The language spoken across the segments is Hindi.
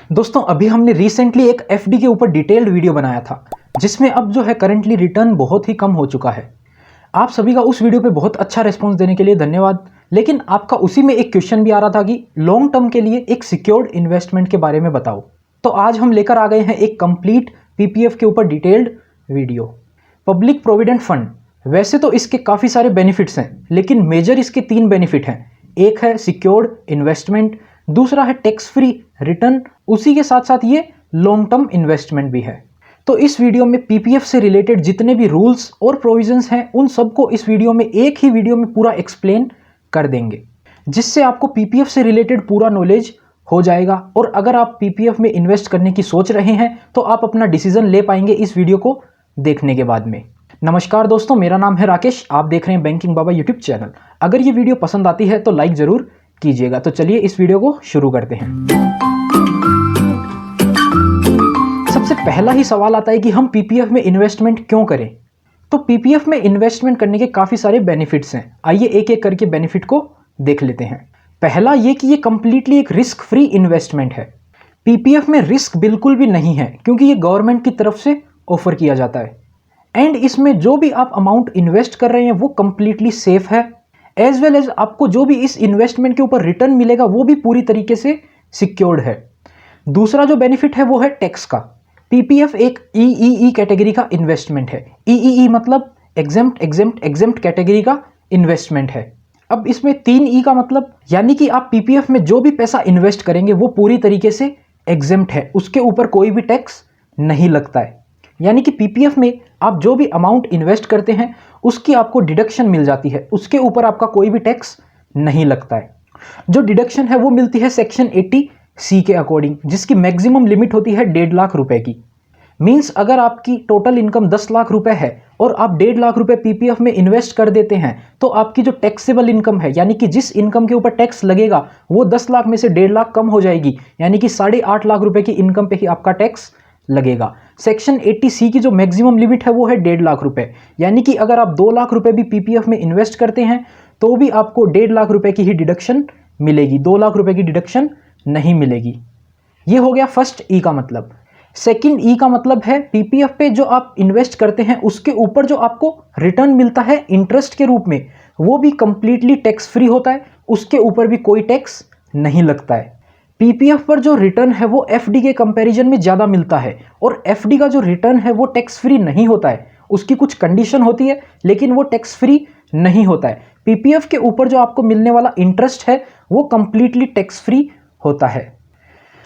दोस्तों अभी हमने रिसेंटली एक एफडी के ऊपर डिटेल्ड वीडियो बनाया था जिसमें अब जो है करंटली रिटर्न बहुत ही कम हो चुका है। आप सभी का उस वीडियो पे बहुत अच्छा रिस्पांस देने के लिए धन्यवाद। लेकिन आपका उसी में एक क्वेश्चन भी आ रहा था कि लॉन्ग टर्म के लिए एक सिक्योर्ड इन्वेस्टमेंट के बारे में बताओ। तो आज हम लेकर आ गए हैं एक कंप्लीट पीपीएफ के ऊपर detailed video. Public provident fund, वैसे तो इसके काफ़ी सारे बेनिफिट्स हैं लेकिन मेजर इसके 3 बेनिफिट हैं। एक है सिक्योर्ड इन्वेस्टमेंट, दूसरा है टैक्स फ्री रिटर्न, उसी के साथ साथ ये लॉन्ग टर्म इन्वेस्टमेंट भी है। तो इस वीडियो में पीपीएफ से रिलेटेड जितने भी रूल्स और प्रोविजंस हैं उन सबको इस वीडियो में एक ही वीडियो में पूरा एक्सप्लेन कर देंगे, जिससे आपको पीपीएफ से रिलेटेड पूरा नॉलेज हो जाएगा। और अगर आप पीपीएफ में इन्वेस्ट करने की सोच रहे हैं तो आप अपना डिसीजन ले पाएंगे इस वीडियो को देखने के बाद में। नमस्कार दोस्तों, मेरा नाम है राकेश, आप देख रहे हैं बैंकिंग बाबा यूट्यूब चैनल। अगर ये वीडियो पसंद आती है तो लाइक ज़रूर कीजिएगा। तो चलिए इस वीडियो को शुरू करते हैं। सबसे पहला ही सवाल आता है कि हम पीपीएफ में इन्वेस्टमेंट क्यों करें। तो पीपीएफ में इन्वेस्टमेंट करने के काफ़ी सारे बेनिफिट्स हैं। आइए एक एक करके बेनिफिट को देख लेते हैं। पहला ये कि ये कंप्लीटली एक रिस्क फ्री इन्वेस्टमेंट है। पीपीएफ में रिस्क बिल्कुल भी नहीं है क्योंकि ये गवर्नमेंट की तरफ से ऑफर किया जाता है। एंड इसमें जो भी आप अमाउंट इन्वेस्ट कर रहे हैं वो कंप्लीटली सेफ है, एज वेल एज आपको जो भी इस इन्वेस्टमेंट के ऊपर रिटर्न मिलेगा वो भी पूरी तरीके से सिक्योर्ड है। दूसरा जो बेनिफिट है वो है टैक्स का। पीपीएफ एक ईईई कैटेगरी का इन्वेस्टमेंट है। ईईई मतलब एग्जेम्प्ट कैटेगरी का इन्वेस्टमेंट है। अब इसमें 3 ई का मतलब यानी कि आप पीपीएफ में जो भी पैसा इन्वेस्ट करेंगे वो पूरी तरीके से एग्जेम्प्ट है, उसके ऊपर कोई भी टैक्स नहीं लगता है। यानी कि पीपीएफ में आप जो भी अमाउंट इन्वेस्ट करते हैं उसकी आपको डिडक्शन मिल जाती है, उसके ऊपर आपका कोई भी टैक्स नहीं लगता है। जो डिडक्शन है वो मिलती है सेक्शन 80C के अकॉर्डिंग, जिसकी मैक्सिमम लिमिट होती है 1.5 लाख रुपए की। मींस अगर आपकी टोटल इनकम 10 लाख रुपए है और आप 1.5 लाख रुपए पीपीएफ में इन्वेस्ट कर देते हैं तो आपकी जो टैक्सेबल इनकम है, यानी कि जिस इनकम के ऊपर टैक्स लगेगा वो 10 लाख में से 1.5 लाख कम हो जाएगी, यानी कि 8.5 लाख रुपए की इनकम पे ही आपका टैक्स लगेगा। सेक्शन 80C की जो मैक्सिमम लिमिट है वो है 1.5 लाख रुपए, यानी कि अगर आप 2 लाख रुपए भी पीपीएफ में इन्वेस्ट करते हैं तो भी आपको 1.5 लाख रुपए की ही डिडक्शन मिलेगी, 2 लाख रुपए की डिडक्शन नहीं मिलेगी। ये हो गया फर्स्ट ई का मतलब। सेकंड ई का मतलब है पीपीएफ पे जो आप इन्वेस्ट करते हैं उसके ऊपर जो आपको रिटर्न मिलता है इंटरेस्ट के रूप में वो भी कंप्लीटली टैक्स फ्री होता है, उसके ऊपर भी कोई टैक्स नहीं लगता है। पीपीएफ पर जो रिटर्न है वो एफडी के कंपैरिजन में ज़्यादा मिलता है और एफडी का जो रिटर्न है वो टैक्स फ्री नहीं होता है, उसकी कुछ कंडीशन होती है लेकिन वो टैक्स फ्री नहीं होता है। पीपीएफ के ऊपर जो आपको मिलने वाला इंटरेस्ट है वो कंप्लीटली टैक्स फ्री होता है।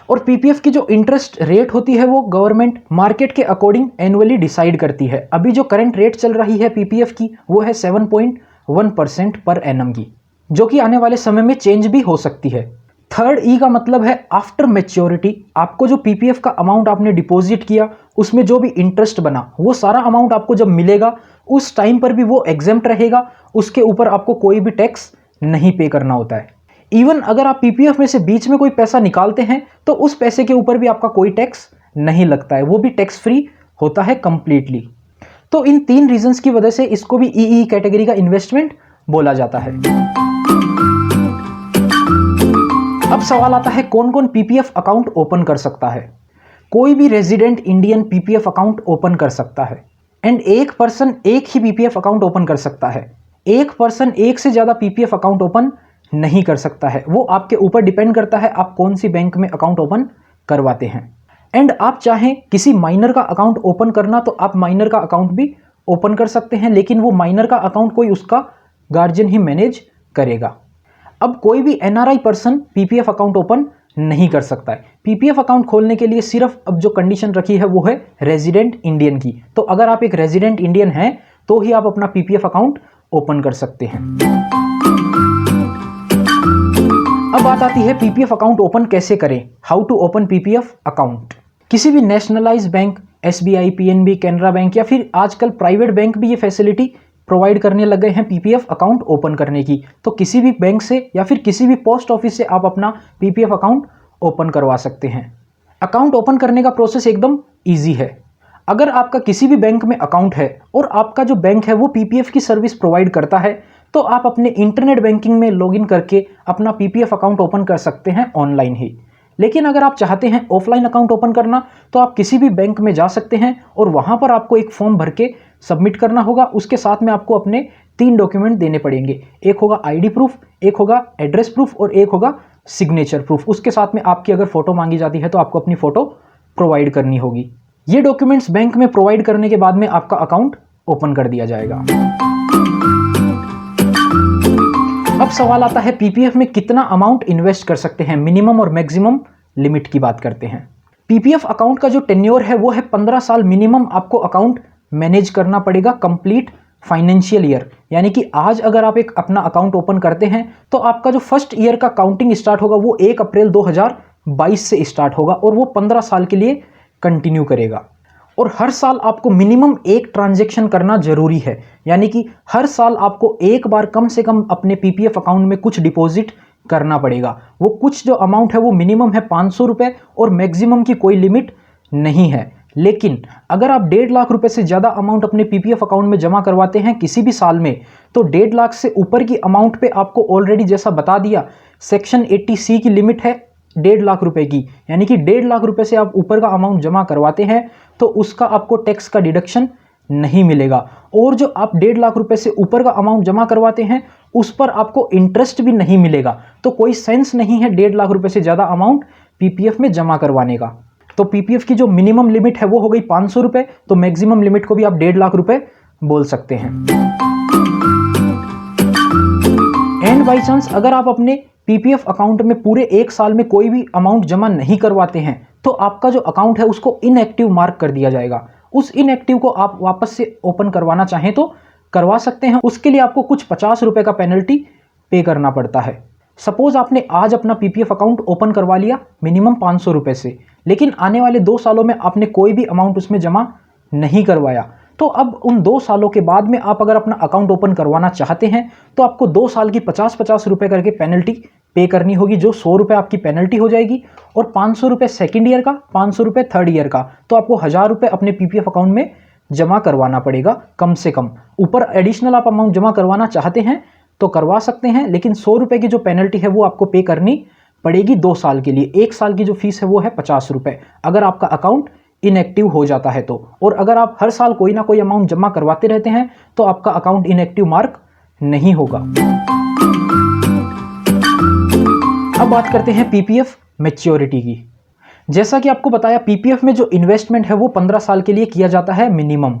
और पीपीएफ की जो इंटरेस्ट रेट होती है वो गवर्नमेंट मार्केट के अकॉर्डिंग एनुअली डिसाइड करती है। अभी जो करंट रेट चल रही है पीपीएफ की वो है 7.1% पर एनम की, जो कि आने वाले समय में चेंज भी हो सकती है। थर्ड ई का मतलब है आफ्टर मैच्योरिटी। आपको जो पीपीएफ का अमाउंट आपने डिपॉजिट किया उसमें जो भी इंटरेस्ट बना वो सारा अमाउंट आपको जब मिलेगा उस टाइम पर भी वो एग्जेम्प्ट रहेगा, उसके ऊपर आपको कोई भी टैक्स नहीं पे करना होता है। इवन अगर आप पीपीएफ में से बीच में कोई पैसा निकालते हैं तो उस पैसे के ऊपर भी आपका कोई टैक्स नहीं लगता है, वो भी टैक्स फ्री होता है कंप्लीटली। तो इन 3 रीजंस की वजह से इसको भी ईई कैटेगरी का इन्वेस्टमेंट बोला जाता है। अब सवाल आता है कौन कौन पीपीएफ अकाउंट ओपन कर सकता है। कोई भी resident Indian PPF account open कर सकता है एंड एक पर्सन एक ही पीपीएफ अकाउंट ओपन कर सकता है। एक पर्सन एक से ज़्यादा पीपीएफ अकाउंट ओपन नहीं कर सकता है, वो आपके ऊपर डिपेंड करता है आप कौन सी बैंक में अकाउंट ओपन करवाते हैं। एंड आप चाहें किसी माइनर का अकाउंट ओपन करना तो आप माइनर का अकाउंट भी ओपन कर सकते हैं, लेकिन वो माइनर का अकाउंट कोई उसका गार्जियन ही मैनेज करेगा। अब कोई भी NRI person PPF account open नहीं कर सकता है। पीपीएफ अकाउंट खोलने के लिए सिर्फ अब जो कंडीशन रखी है वो है रेजिडेंट इंडियन की। तो अगर आप एक रेजिडेंट इंडियन हैं तो ही आप अपना पीपीएफ अकाउंट ओपन कर सकते हैं। अब बात आती है पीपीएफ अकाउंट ओपन कैसे करें, how to open PPF account. किसी भी nationalise bank, SBI, PNB, Canara bank या फिर आजकल प्राइवेट बैंक भी ये फैसिलिटी प्रोवाइड करने लग गए हैं पीपीएफ अकाउंट ओपन करने की। तो किसी भी बैंक से या फिर किसी भी पोस्ट ऑफिस से आप अपना पीपीएफ अकाउंट ओपन करवा सकते हैं। अकाउंट ओपन करने का प्रोसेस एकदम ईजी है। अगर आपका किसी भी बैंक में अकाउंट है और आपका जो बैंक है वो पीपीएफ की सर्विस प्रोवाइड करता है तो आप अपने इंटरनेट बैंकिंग में लॉगिन करके अपना पीपीएफ अकाउंट ओपन कर सकते हैं ऑनलाइन ही। लेकिन अगर आप चाहते हैं ऑफलाइन अकाउंट ओपन करना तो आप किसी भी बैंक में जा सकते हैं और वहाँ पर आपको एक फॉर्म भर के सबमिट करना होगा। उसके साथ में आपको अपने 3 डॉक्यूमेंट देने पड़ेंगे, एक होगा आईडी प्रूफ, एक होगा एड्रेस प्रूफ और एक होगा सिग्नेचर प्रूफ। उसके साथ में आपकी अगर फ़ोटो मांगी जाती है तो आपको अपनी फ़ोटो प्रोवाइड करनी होगी। ये डॉक्यूमेंट्स बैंक में प्रोवाइड करने के बाद में आपका अकाउंट ओपन कर दिया जाएगा। अब सवाल आता है पीपीएफ में कितना अमाउंट इन्वेस्ट कर सकते हैं, मिनिमम और मैक्सिमम लिमिट की बात करते हैं। पीपीएफ अकाउंट का जो टेन्योर है वो है 15 साल मिनिमम आपको अकाउंट मैनेज करना पड़ेगा कंप्लीट फाइनेंशियल ईयर। यानी कि आज अगर आप एक अपना अकाउंट ओपन करते हैं तो आपका जो फर्स्ट ईयर का काउंटिंग स्टार्ट होगा वो 1 अप्रैल 2022 से स्टार्ट होगा और वो 15 साल के लिए कंटिन्यू करेगा। और हर साल आपको मिनिमम एक ट्रांजैक्शन करना जरूरी है, यानी कि हर साल आपको एक बार कम से कम अपने पीपीएफ अकाउंट में कुछ डिपॉजिट करना पड़ेगा। वो कुछ जो अमाउंट है वो मिनिमम है 500 रुपये और मैक्सिमम की कोई लिमिट नहीं है। लेकिन अगर आप 1.5 लाख रुपए से ज़्यादा अमाउंट अपने पीपीएफ अकाउंट में जमा करवाते हैं किसी भी साल में, तो 1.5 लाख से ऊपर की अमाउंट पे आपको ऑलरेडी जैसा बता दिया सेक्शन 80C की लिमिट है 1.5 लाख रुपए की। यानी कि 1.5 लाख रुपए से आप ऊपर का अमाउंट जमा करवाते हैं तो उसका आपको टैक्स का डिडक्शन नहीं मिलेगा। और जो आप 1.5 लाख रुपए से ऊपर का अमाउंट जमा करवाते हैं उस पर आपको इंटरेस्ट भी नहीं मिलेगा। तो कोई सेंस नहीं है 1.5 लाख रुपए से ज़्यादा अमाउंट पीपीएफ में जमा करवाने का। तो पीपीएफ की जो मिनिमम लिमिट है वो हो गई 500 रुपये, तो मैक्सिमम लिमिट को भी आप 1.5 लाख रुपए बोल सकते हैं। एंड बाई चांस अगर आप अपने पीपीएफ अकाउंट में पूरे 1 साल में कोई भी अमाउंट जमा नहीं करवाते हैं तो आपका जो अकाउंट है उसको इनएक्टिव मार्क कर दिया जाएगा। उस इनएक्टिव को आप वापस से ओपन करवाना चाहें तो करवा सकते हैं। उसके लिए आपको कुछ 50 रुपये का पेनल्टी पे करना पड़ता है। सपोज आपने आज अपना पीपीएफ अकाउंट ओपन करवा लिया मिनिमम 500 रुपये से, लेकिन आने वाले 2 सालों में आपने कोई भी अमाउंट उसमें जमा नहीं करवाया, तो अब उन 2 सालों के बाद में आप अगर अपना अकाउंट ओपन करवाना चाहते हैं तो आपको 2 साल की 50-50 रुपये करके पेनल्टी पे करनी होगी, जो 100 रुपये आपकी पेनल्टी हो जाएगी और 500 रुपये सेकेंड ईयर का, 500 रुपये थर्ड ईयर का। तो आपको 1000 रुपये अपने पीपीएफ अकाउंट में जमा करवाना पड़ेगा कम से कम। ऊपर एडिशनल आप अमाउंट जमा करवाना चाहते हैं तो करवा सकते हैं, लेकिन 100 रुपये की जो पेनल्टी है वो आपको पे करनी पड़ेगी 2 साल के लिए। 1 साल की जो फीस है वो है 50 रुपये अगर आपका अकाउंट इनएक्टिव हो जाता है तो। और अगर आप हर साल कोई ना कोई अमाउंट जमा करवाते रहते हैं तो आपका अकाउंट इनएक्टिव मार्क नहीं होगा। अब बात करते हैं पीपीएफ मैच्योरिटी की। जैसा कि आपको बताया पीपीएफ में जो इन्वेस्टमेंट है वो 15 साल के लिए किया जाता है मिनिमम।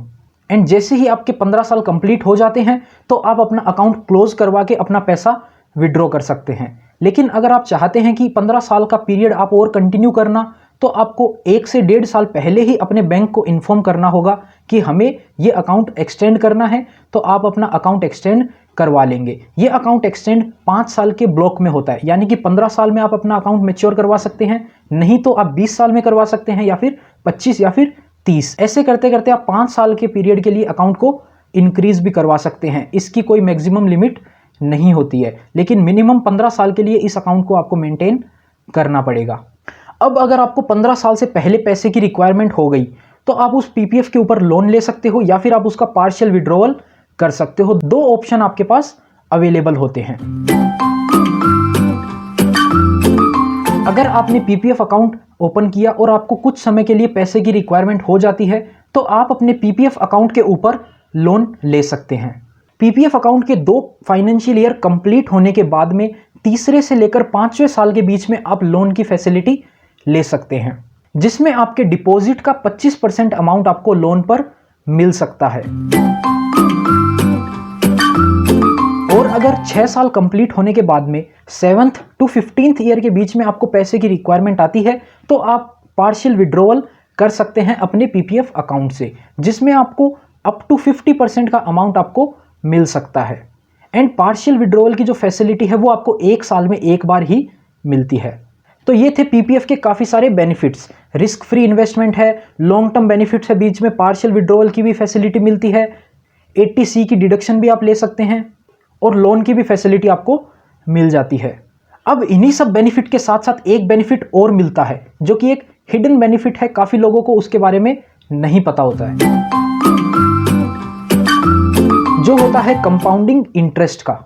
एंड जैसे ही आपके 15 साल कंप्लीट हो जाते हैं तो आप अपना अकाउंट क्लोज करवा के अपना पैसा विड्रॉ कर सकते हैं। लेकिन अगर आप चाहते हैं कि 15 साल का पीरियड आप और कंटिन्यू करना, तो आपको 1 से 1.5 साल पहले ही अपने बैंक को इन्फॉर्म करना होगा कि हमें ये अकाउंट एक्सटेंड करना है, तो आप अपना अकाउंट एक्सटेंड करवा लेंगे। ये अकाउंट एक्सटेंड 5 साल के ब्लॉक में होता है, यानी कि 15 साल में आप अपना अकाउंट मैच्योर करवा सकते हैं, नहीं तो आप 20 साल में करवा सकते हैं या फिर 25 या फिर 30। ऐसे करते करते आप 5 साल के पीरियड के लिए अकाउंट को इंक्रीज भी करवा सकते हैं। इसकी कोई मैक्सिमम लिमिट नहीं होती है, लेकिन मिनिमम 15 साल के लिए इस अकाउंट को आपको मेंटेन करना पड़ेगा। अब अगर आपको 15 साल से पहले पैसे की रिक्वायरमेंट हो गई तो आप उस पीपीएफ के ऊपर लोन ले सकते हो या फिर आप उसका पार्शियल विड्रॉवल कर सकते हो। 2 ऑप्शन आपके पास अवेलेबल होते हैं। अगर आपने पीपीएफ अकाउंट ओपन किया और आपको कुछ समय के लिए पैसे की रिक्वायरमेंट हो जाती है तो आप अपने पीपीएफ अकाउंट के ऊपर लोन ले सकते हैं। पीपीएफ अकाउंट के 2 फाइनेंशियल ईयर कंप्लीट होने के बाद में तीसरे से लेकर 5वें साल के बीच में आप लोन की फैसिलिटी ले सकते हैं, जिसमें आपके डिपॉजिट का 25% अमाउंट आपको लोन पर मिल सकता है। और अगर 6 साल कंप्लीट होने के बाद में 7th to 15th ईयर के बीच में आपको पैसे की रिक्वायरमेंट आती है तो आप पार्शियल विड्रॉवल कर सकते हैं अपने पीपीएफ अकाउंट से, जिसमें आपको अप टू 50% का अमाउंट आपको मिल सकता है। एंड पार्शियल विड्रॉवल की जो फैसिलिटी है वो आपको 1 साल में एक बार ही मिलती है। तो ये थे पीपीएफ के काफ़ी सारे बेनिफिट्स। रिस्क फ्री इन्वेस्टमेंट है, लॉन्ग टर्म बेनिफिट्स है, बीच में पार्शियल विड्रॉवल की भी फैसिलिटी मिलती है, 80C की डिडक्शन भी आप ले सकते हैं और लोन की भी फैसिलिटी आपको मिल जाती है। अब इन्हीं सब बेनिफिट के साथ साथ एक बेनिफिट और मिलता है जो कि एक हिडन बेनिफिट है, काफ़ी लोगों को उसके बारे में नहीं पता होता है, जो होता है कंपाउंडिंग इंटरेस्ट का।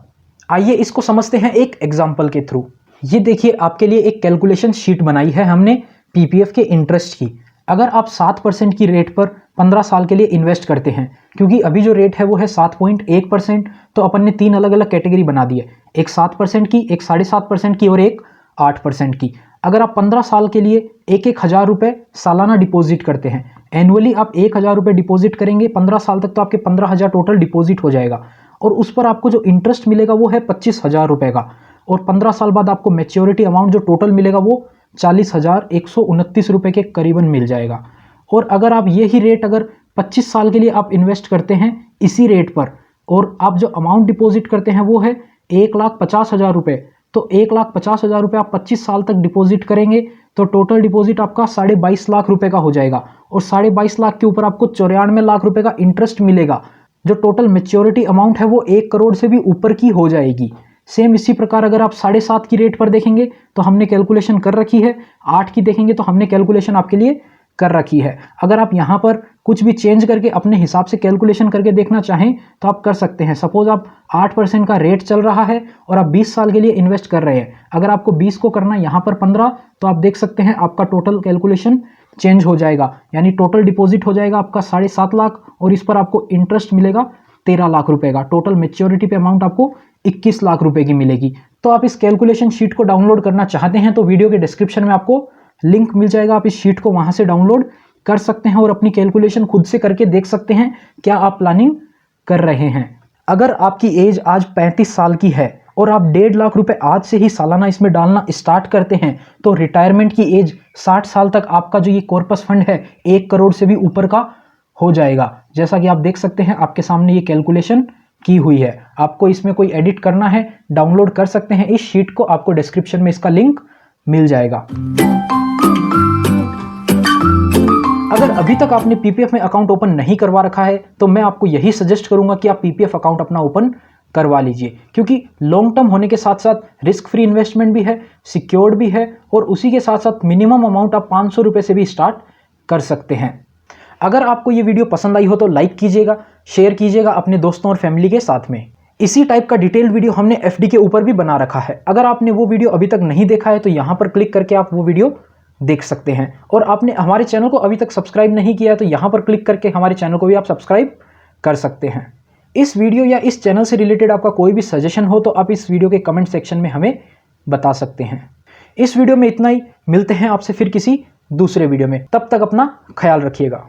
आइए इसको समझते हैं एक एग्जाम्पल के थ्रू। ये देखिए आपके लिए एक कैलकुलेशन शीट बनाई है हमने पीपीएफ के इंटरेस्ट की। अगर आप 7% की रेट पर 15 साल के लिए इन्वेस्ट करते हैं, क्योंकि अभी जो रेट है वो है 7.1%, तो अपन ने 3 अलग अलग कैटेगरी बना दी है, एक 7% की, एक 7.5% की और एक 8% की। अगर आप 15 साल के लिए 1,000 रुपये सालाना डिपॉजिट करते हैं, एनुअली आप 1,000 रुपये डिपॉजिट करेंगे 15 साल तक, तो आपके 15,000 टोटल डिपॉजिट हो जाएगा और उस पर आपको जो इंटरेस्ट मिलेगा वो है 25,000 रुपये का। और 15 साल बाद आपको मैच्योरिटी अमाउंट जो टोटल मिलेगा वो 40,129 रुपये के करीबन मिल जाएगा। और अगर आप यही रेट अगर 25 साल के लिए आप इन्वेस्ट करते हैं इसी रेट पर, और आप जो अमाउंट डिपॉजिट करते हैं वो है 1,50,000 रुपये, तो 1,50,000 रुपये आप 25 साल तक डिपॉजिट करेंगे तो टोटल डिपॉजिट आपका 22.5 लाख रुपए का हो जाएगा। और 22.5 लाख के ऊपर आपको 94 लाख रुपए का इंटरेस्ट मिलेगा। जो टोटल मैच्योरिटी अमाउंट है वो 1 करोड़ से भी ऊपर की हो जाएगी। सेम इसी प्रकार अगर आप 7.5 की रेट पर देखेंगे तो हमने कैलकुलेशन कर रखी है, 8 की देखेंगे तो हमने कैलकुलेशन आपके लिए कर रखी है। अगर आप यहाँ पर कुछ भी चेंज करके अपने हिसाब से कैलकुलेशन करके देखना चाहें तो आप कर सकते हैं। सपोज आप 8% का रेट चल रहा है और आप 20 साल के लिए इन्वेस्ट कर रहे हैं, अगर आपको 20 को करना यहाँ पर 15, तो आप देख सकते हैं आपका टोटल कैलकुलेशन चेंज हो जाएगा, यानी टोटल डिपॉजिट हो जाएगा आपका 7.5 लाख और इस पर आपको इंटरेस्ट मिलेगा 13 लाख रुपए का। टोटल मैच्योरिटी पे अमाउंट आपको 21 लाख रुपए की मिलेगी। तो आप इस कैलकुलेशन शीट को डाउनलोड करना चाहते हैं तो वीडियो के डिस्क्रिप्शन में आपको लिंक मिल जाएगा, आप इस शीट को वहां से डाउनलोड कर सकते हैं और अपनी कैलकुलेशन खुद से करके देख सकते हैं क्या आप प्लानिंग कर रहे हैं। अगर आपकी एज आज 35 साल की है और आप 1.5 लाख रुपए आज से ही सालाना इसमें डालना स्टार्ट करते हैं तो रिटायरमेंट की एज 60 साल तक आपका जो ये कॉर्पस फंड है 1 करोड़ से भी ऊपर का हो जाएगा। जैसा कि आप देख सकते हैं आपके सामने ये कैलकुलेशन की हुई है। आपको इसमें कोई एडिट करना है डाउनलोड कर सकते हैं इस शीट को, आपको डिस्क्रिप्शन में इसका लिंक मिल जाएगा। अगर अभी तक आपने पीपीएफ में अकाउंट ओपन नहीं करवा रखा है तो मैं आपको यही सजेस्ट करूंगा कि आप पीपीएफ अकाउंट अपना ओपन करवा लीजिए, क्योंकि लॉन्ग टर्म होने के साथ साथ रिस्क फ्री इन्वेस्टमेंट भी है, सिक्योर्ड भी है और उसी के साथ साथ मिनिमम अमाउंट आप 500 रुपये से भी स्टार्ट कर सकते हैं। अगर आपको ये वीडियो पसंद आई हो तो लाइक कीजिएगा, शेयर कीजिएगा अपने दोस्तों और फैमिली के साथ में। इसी टाइप का डिटेल्ड वीडियो हमने एफडी के ऊपर भी बना रखा है, अगर आपने वो वीडियो अभी तक नहीं देखा है तो यहाँ पर क्लिक करके आप वो वीडियो देख सकते हैं। और आपने हमारे चैनल को अभी तक सब्सक्राइब नहीं किया है तो यहाँ पर क्लिक करके हमारे चैनल को भी आप सब्सक्राइब कर सकते हैं। इस वीडियो या इस चैनल से रिलेटेड आपका कोई भी सजेशन हो तो आप इस वीडियो के कमेंट सेक्शन में हमें बता सकते हैं। इस वीडियो में इतना ही, मिलते हैं आपसे फिर किसी दूसरे वीडियो में, तब तक अपना ख्याल रखिएगा।